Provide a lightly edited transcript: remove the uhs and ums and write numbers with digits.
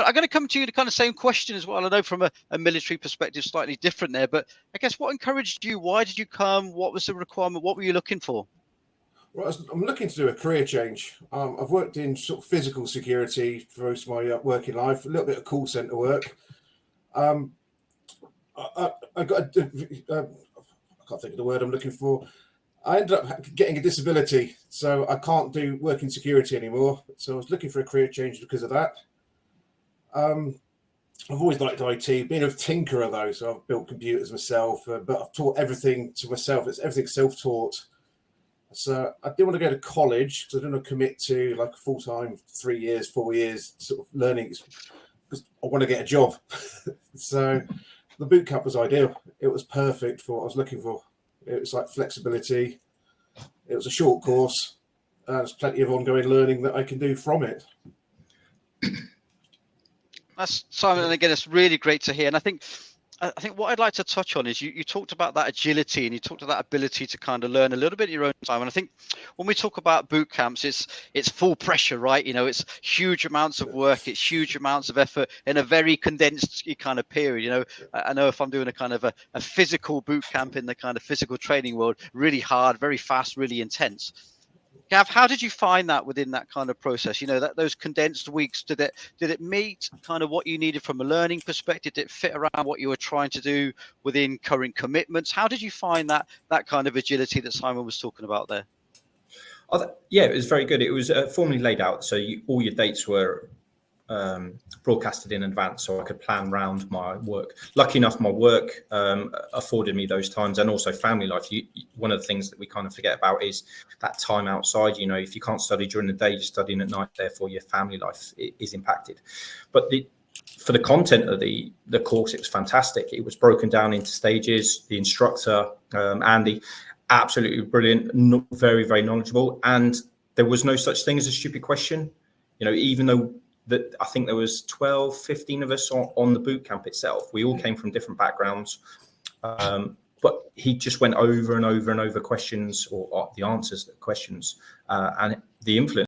I'm going to come to you the kind of same question as well. I know from a military perspective, slightly different there, but I guess what encouraged you? Why did you come? What was the requirement? What were you looking for? Well, I'm looking to do a career change. I've worked in sort of physical security for most of my working life, a little bit of call centre work. I got I can't think of the word I'm looking for. I ended up getting a disability, so I can't do work in security anymore. So I was looking for a career change because of that. I've always liked IT, been a tinkerer though, so I've built computers myself, but I've taught everything to myself. It's everything self-taught. So I didn't want to go to college because I didn't want to commit to like a full-time 3 years, 4 years sort of learning because I want to get a job. So the bootcamp was ideal. It was perfect for what I was looking for. It was like flexibility. It was a short course. There's plenty of ongoing learning that I can do from it. That's Simon, and again, it's really great to hear. And I think what I'd like to touch on is you talked about that agility and you talked about that ability to kind of learn a little bit at your own time. And I think when we talk about boot camps, it's full pressure, right? It's huge amounts of work, it's huge amounts of effort in a very condensed kind of period. I know if I'm doing a kind of a physical boot camp in the kind of physical training world, really hard, very fast, really intense. Gav, how did you find that within that kind of process? That those condensed weeks, did it meet kind of what you needed from a learning perspective? Did it fit around what you were trying to do within current commitments? How did you find that kind of agility that Simon was talking about there? Yeah, it was very good. It was formally laid out, so all your dates were broadcasted in advance, so I could plan around my work. Lucky enough, my work afforded me those times, and also family life. One of the things that we kind of forget about is that time outside. If you can't study during the day, you're studying at night. Therefore, your family life is impacted. But for the content of the course, it was fantastic. It was broken down into stages. The instructor, Andy, absolutely brilliant, very, very knowledgeable, and there was no such thing as a stupid question. Even though that I think there was 12, 15 of us on the boot camp itself. We all came from different backgrounds, but he just went over and over and over questions or the answers to questions, and the influence